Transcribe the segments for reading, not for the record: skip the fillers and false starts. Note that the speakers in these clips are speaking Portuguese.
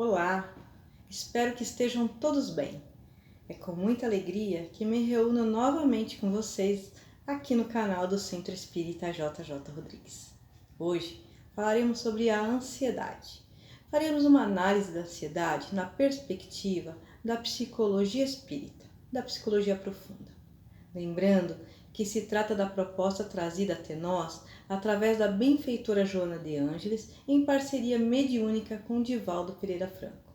Olá, espero que estejam todos bem. É com muita alegria que me reúno novamente com vocês aqui no canal do Centro Espírita JJ Rodrigues. Hoje falaremos sobre a ansiedade. Faremos uma análise da ansiedade na perspectiva da psicologia espírita, da psicologia profunda. Lembrando que se trata da proposta trazida até nós através da benfeitora Joana de Ângeles, em parceria mediúnica com Divaldo Pereira Franco.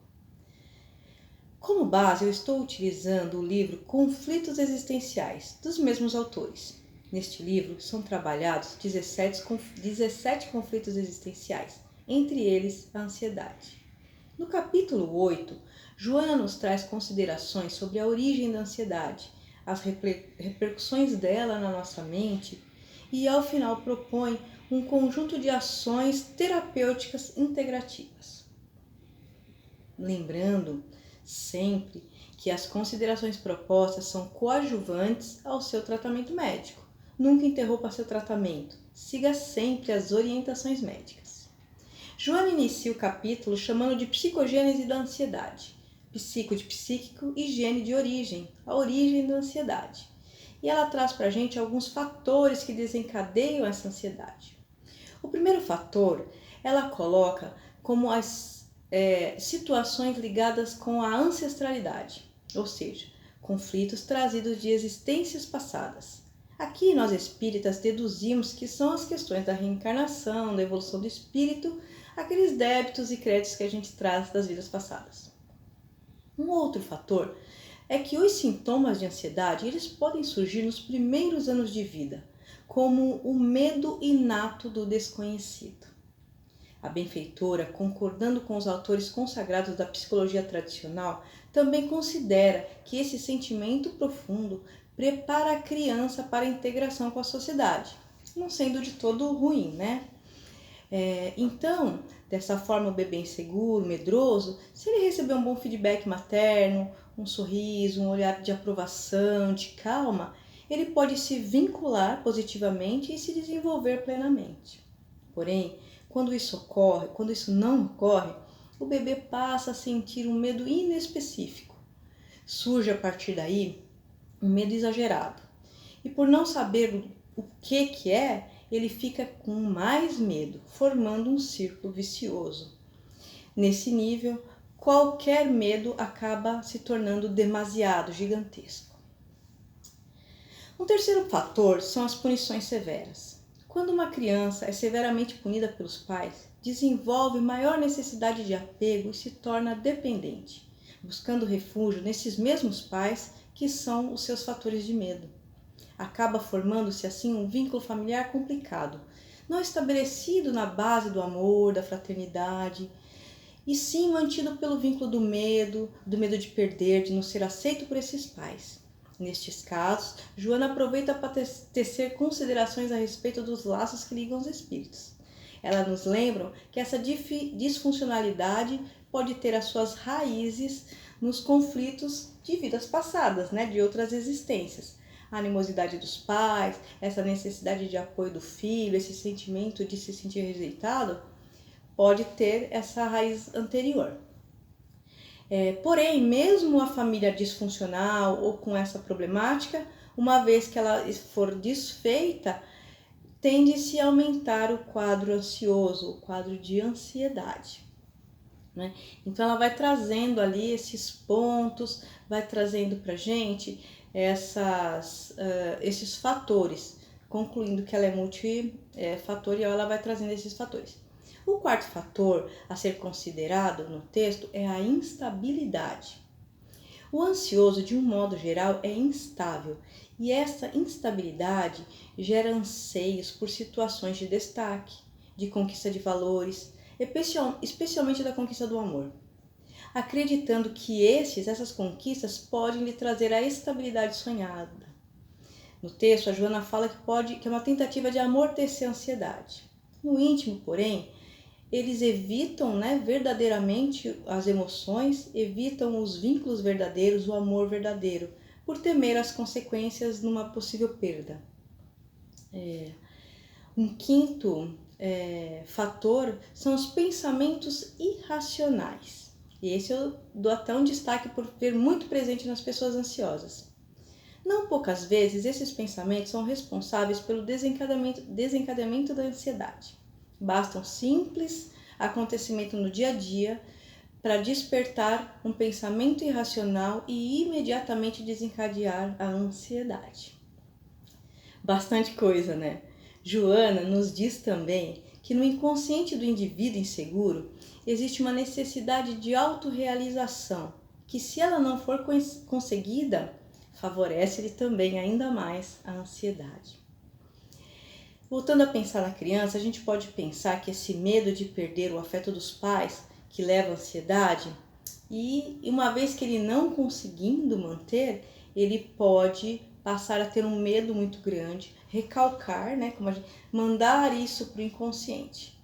Como base, eu estou utilizando o livro Conflitos Existenciais, dos mesmos autores. Neste livro são trabalhados 17 conflitos existenciais, entre eles a ansiedade. No capítulo 8, Joana nos traz considerações sobre a origem da ansiedade, as repercussões dela na nossa mente e, ao final, propõe um conjunto de ações terapêuticas integrativas. Lembrando sempre que as considerações propostas são coadjuvantes ao seu tratamento médico. Nunca interrompa seu tratamento, siga sempre as orientações médicas. Joana inicia o capítulo chamando de psicogênese da ansiedade. Psico de psíquico e gene de origem, a origem da ansiedade. E ela traz para a gente alguns fatores que desencadeiam essa ansiedade. O primeiro fator, ela coloca como as situações ligadas com a ancestralidade, ou seja, conflitos trazidos de existências passadas. Aqui nós espíritas deduzimos que são as questões da reencarnação, da evolução do espírito, aqueles débitos e créditos que a gente traz das vidas passadas. Um outro fator é que os sintomas de ansiedade eles podem surgir nos primeiros anos de vida, como o medo inato do desconhecido. A benfeitora, concordando com os autores consagrados da psicologia tradicional, também considera que esse sentimento profundo prepara a criança para a integração com a sociedade, não sendo de todo ruim, né? Então, dessa forma, o bebê inseguro, medroso, se ele receber um bom feedback materno, um sorriso, um olhar de aprovação, de calma, ele pode se vincular positivamente e se desenvolver plenamente. Porém, quando isso não ocorre, o bebê passa a sentir um medo inespecífico. Surge a partir daí um medo exagerado. E por não saber o que é, ele fica com mais medo, formando um círculo vicioso. Nesse nível, qualquer medo acaba se tornando demasiado gigantesco. Um terceiro fator são as punições severas. Quando uma criança é severamente punida pelos pais, desenvolve maior necessidade de apego e se torna dependente, buscando refúgio nesses mesmos pais que são os seus fatores de medo. Acaba formando-se assim um vínculo familiar complicado, não estabelecido na base do amor, da fraternidade, e sim mantido pelo vínculo do medo de perder, de não ser aceito por esses pais. Nestes casos, Joana aproveita para tecer considerações a respeito dos laços que ligam os espíritos. Ela nos lembra que essa disfuncionalidade pode ter as suas raízes nos conflitos de vidas passadas, de outras existências. A animosidade dos pais, essa necessidade de apoio do filho, esse sentimento de se sentir rejeitado, pode ter essa raiz anterior. Porém, mesmo a família disfuncional ou com essa problemática, uma vez que ela for desfeita, tende-se a aumentar o quadro ansioso, o quadro de ansiedade. Então, ela vai trazendo ali esses pontos, vai trazendo para a gente esses fatores, concluindo que ela é multifatorial, ela vai trazendo esses fatores. O quarto fator a ser considerado no texto é a instabilidade. O ansioso, de um modo geral, é instável e essa instabilidade gera anseios por situações de destaque, de conquista de valores, especialmente da conquista do amor, acreditando que essas conquistas podem lhe trazer a estabilidade sonhada. No texto, a Joana fala que é uma tentativa de amortecer a ansiedade. No íntimo, porém, eles evitam verdadeiramente as emoções, evitam os vínculos verdadeiros, o amor verdadeiro, por temer as consequências numa possível perda. Um quinto fator são os pensamentos irracionais. E esse eu dou até um destaque por ver muito presente nas pessoas ansiosas. Não poucas vezes, esses pensamentos são responsáveis pelo desencadeamento da ansiedade. Basta um simples acontecimento no dia a dia para despertar um pensamento irracional e imediatamente desencadear a ansiedade. Bastante coisa, né? Joana nos diz também que no inconsciente do indivíduo inseguro existe uma necessidade de autorrealização, que se ela não for conseguida, favorece-lhe também ainda mais a ansiedade. Voltando a pensar na criança, a gente pode pensar que esse medo de perder o afeto dos pais, que leva à ansiedade, e uma vez que ele não conseguindo manter, ele pode passar a ter um medo muito grande, recalcar, né, mandar isso para o inconsciente.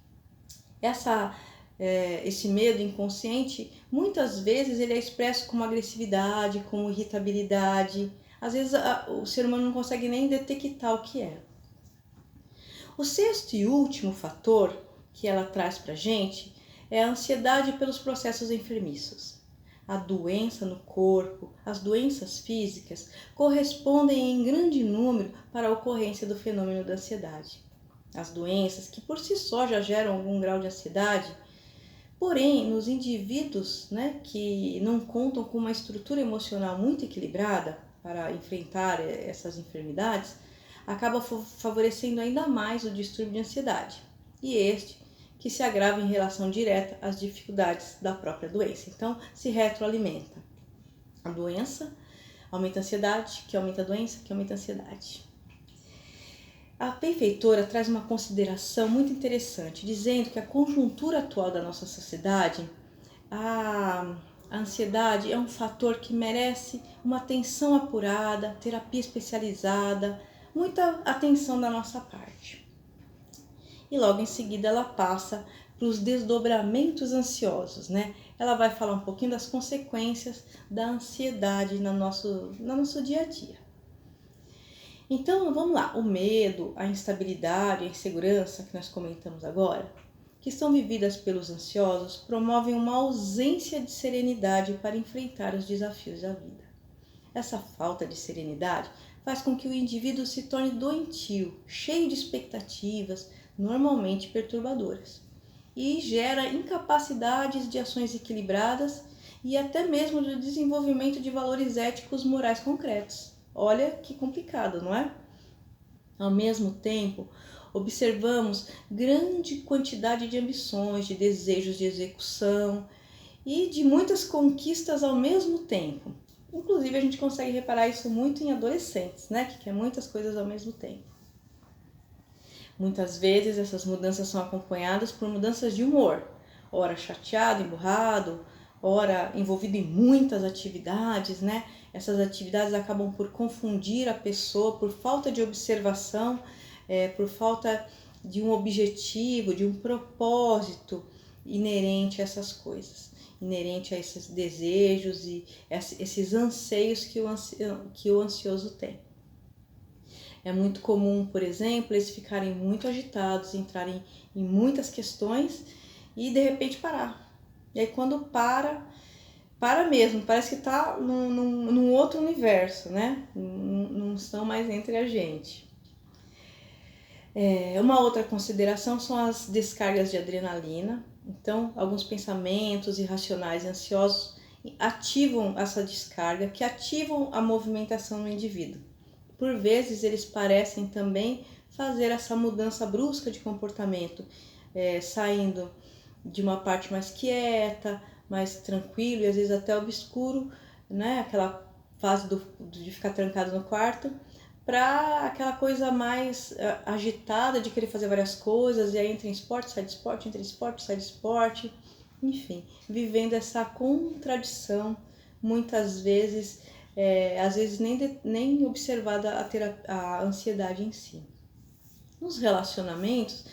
Esse medo inconsciente, muitas vezes ele é expresso como agressividade, como irritabilidade. Às vezes o ser humano não consegue nem detectar o que é. O sexto e último fator que ela traz para a gente é a ansiedade pelos processos enfermiços. A doença no corpo, as doenças físicas correspondem em grande número para a ocorrência do fenômeno da ansiedade. As doenças, que por si só já geram algum grau de ansiedade, porém, nos indivíduos, né, que não contam com uma estrutura emocional muito equilibrada para enfrentar essas enfermidades, acaba favorecendo ainda mais o distúrbio de ansiedade. E este que se agrava em relação direta às dificuldades da própria doença. Então, se retroalimenta. A doença aumenta a ansiedade, que aumenta a doença, que aumenta a ansiedade. A benfeitora traz uma consideração muito interessante, dizendo que a conjuntura atual da nossa sociedade, a ansiedade é um fator que merece uma atenção apurada, terapia especializada, muita atenção da nossa parte. E logo em seguida ela passa para os desdobramentos ansiosos, né? Ela vai falar um pouquinho das consequências da ansiedade no nosso dia a dia. Então, vamos lá. O medo, a instabilidade, a insegurança que nós comentamos agora, que são vividas pelos ansiosos, promovem uma ausência de serenidade para enfrentar os desafios da vida. Essa falta de serenidade faz com que o indivíduo se torne doentio, cheio de expectativas, normalmente perturbadoras, e gera incapacidades de ações equilibradas e até mesmo do desenvolvimento de valores éticos morais concretos. Olha que complicado, não é? Ao mesmo tempo, observamos grande quantidade de ambições, de desejos de execução e de muitas conquistas ao mesmo tempo. Inclusive, a gente consegue reparar isso muito em adolescentes, né? Que quer muitas coisas ao mesmo tempo. Muitas vezes, essas mudanças são acompanhadas por mudanças de humor. Ora chateado, emburrado, ora envolvido em muitas atividades, né? Essas atividades acabam por confundir a pessoa por falta de observação, por falta de um objetivo, de um propósito inerente a essas coisas, inerente a esses desejos e esses anseios que o ansioso tem. É muito comum, por exemplo, eles ficarem muito agitados, entrarem em muitas questões e de repente parar. E aí quando para mesmo, parece que está num outro universo, né? Não estão mais entre a gente. Uma outra consideração são as descargas de adrenalina. Então, alguns pensamentos irracionais e ansiosos ativam essa descarga, que ativam a movimentação no indivíduo. Por vezes, eles parecem também fazer essa mudança brusca de comportamento, saindo de uma parte mais quieta, mais tranquilo e às vezes até obscuro, né? Aquela fase de ficar trancado no quarto, para aquela coisa mais agitada de querer fazer várias coisas, e aí entra em esporte, sai de esporte, entra em esporte, sai de esporte, enfim, vivendo essa contradição, muitas vezes, às vezes nem observada a ansiedade em si. Nos relacionamentos,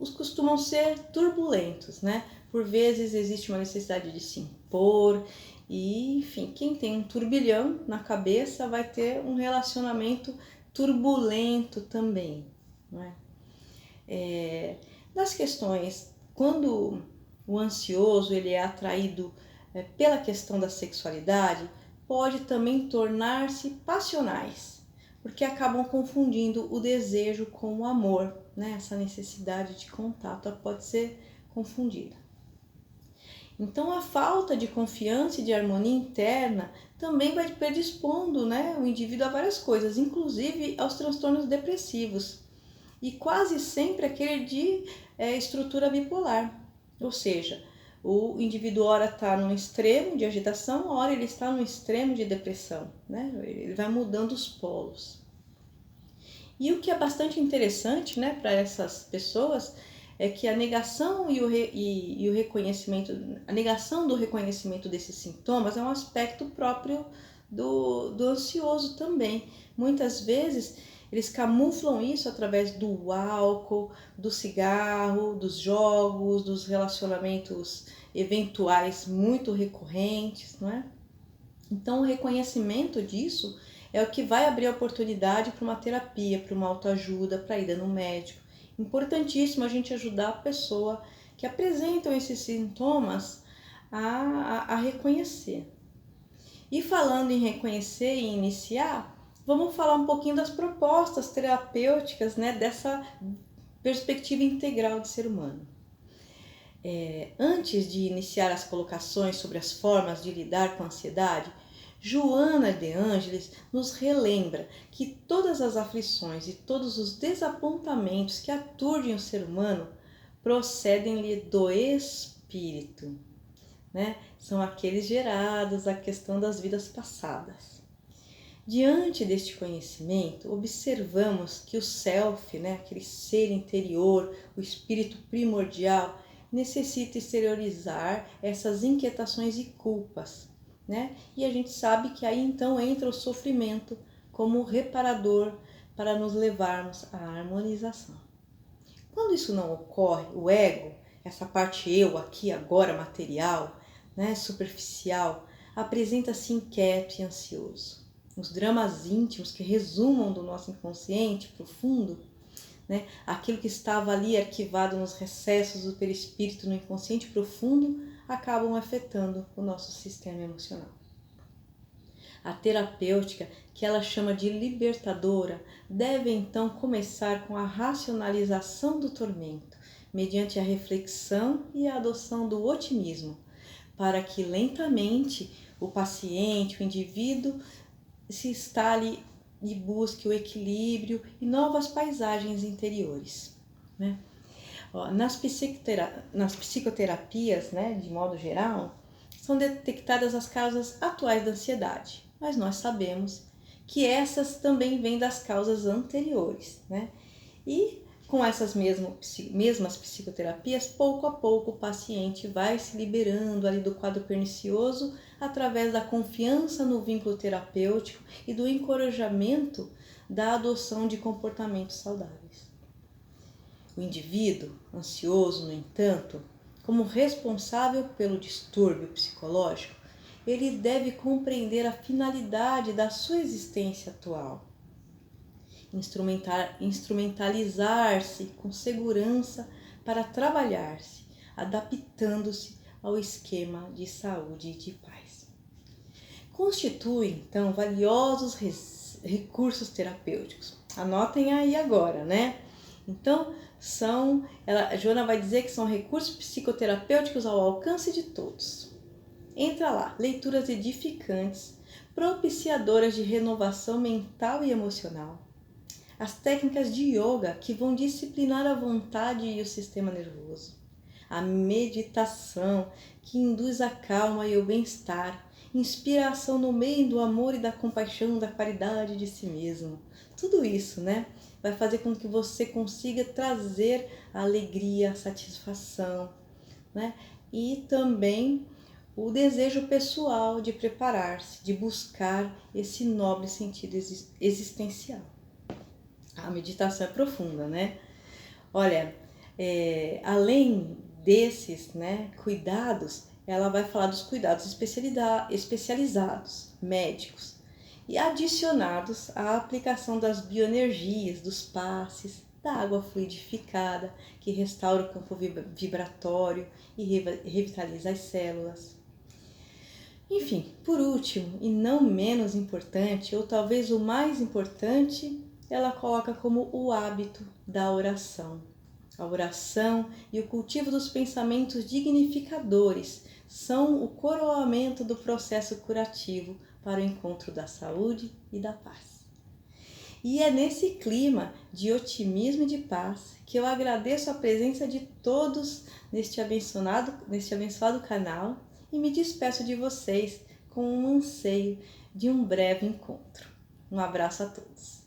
os costumam ser turbulentos, né? Por vezes existe uma necessidade de se impor e, enfim, quem tem um turbilhão na cabeça vai ter um relacionamento turbulento também, não é? Nas questões, quando o ansioso ele é atraído pela questão da sexualidade, pode também tornar-se passionais, porque acabam confundindo o desejo com o amor, né? Essa necessidade de contato pode ser confundida. Então, a falta de confiança e de harmonia interna também vai predispondo, né, o indivíduo a várias coisas, inclusive aos transtornos depressivos, e quase sempre aquele de estrutura bipolar, ou seja, o indivíduo ora está num extremo de agitação, ora ele está num extremo de depressão, né? Ele vai mudando os polos. E o que é bastante interessante, né, para essas pessoas é que a negação e o reconhecimento, a negação do reconhecimento desses sintomas é um aspecto próprio do ansioso também. Muitas vezes eles camuflam isso através do álcool, do cigarro, dos jogos, dos relacionamentos eventuais muito recorrentes, não é? Então, o reconhecimento disso é o que vai abrir a oportunidade para uma terapia, para uma autoajuda, para a ida no médico. Importantíssimo a gente ajudar a pessoa que apresentam esses sintomas a reconhecer. E falando em reconhecer e iniciar, vamos falar um pouquinho das propostas terapêuticas, né, dessa perspectiva integral de ser humano. Antes de iniciar as colocações sobre as formas de lidar com a ansiedade, Joana de Ângeles nos relembra que todas as aflições e todos os desapontamentos que aturdem o ser humano procedem-lhe do espírito, né? São aqueles gerados à questão das vidas passadas. Diante deste conhecimento, observamos que o self, né, aquele ser interior, o espírito primordial, necessita exteriorizar essas inquietações e culpas, né? E a gente sabe que aí então entra o sofrimento como reparador para nos levarmos à harmonização. Quando isso não ocorre, o ego, essa parte eu, aqui, agora, material, né, superficial, apresenta-se inquieto e ansioso. Os dramas íntimos que resumam do nosso inconsciente profundo, né, aquilo que estava ali arquivado nos recessos do perispírito, no inconsciente profundo, acabam afetando o nosso sistema emocional. A terapêutica, que ela chama de libertadora, deve então começar com a racionalização do tormento, mediante a reflexão e a adoção do otimismo, para que lentamente o paciente, o indivíduo, se instale e busque o equilíbrio e novas paisagens interiores, né? Nas psicoterapias, né, de modo geral, são detectadas as causas atuais da ansiedade, mas nós sabemos que essas também vêm das causas anteriores, né? E com essas mesmas psicoterapias, pouco a pouco o paciente vai se liberando ali do quadro pernicioso através da confiança no vínculo terapêutico e do encorajamento da adoção de comportamentos saudáveis. O indivíduo ansioso, no entanto, como responsável pelo distúrbio psicológico, ele deve compreender a finalidade da sua existência atual, instrumentalizar-se com segurança para trabalhar-se, adaptando-se ao esquema de saúde e de paz. Constitui, então, valiosos recursos terapêuticos. Anotem aí agora, né? Então, a Joana vai dizer que são recursos psicoterapêuticos ao alcance de todos. Entra lá, leituras edificantes, propiciadoras de renovação mental e emocional. As técnicas de yoga que vão disciplinar a vontade e o sistema nervoso. A meditação que induz a calma e o bem-estar. Inspiração no meio do amor e da compaixão, da qualidade de si mesmo. Tudo isso, né, vai fazer com que você consiga trazer a alegria, a satisfação, né, e também o desejo pessoal de preparar-se, de buscar esse nobre sentido existencial. A meditação é profunda, né? Olha, além desses, né, cuidados, ela vai falar dos cuidados especializados, médicos, e adicionados à aplicação das bioenergias, dos passes, da água fluidificada, que restaura o campo vibratório e revitaliza as células. Enfim, por último, e não menos importante, ou talvez o mais importante, ela coloca como o hábito da oração. A oração e o cultivo dos pensamentos dignificadores são o coroamento do processo curativo para o encontro da saúde e da paz. E é nesse clima de otimismo e de paz que eu agradeço a presença de todos neste abençoado canal e me despeço de vocês com um anseio de um breve encontro. Um abraço a todos.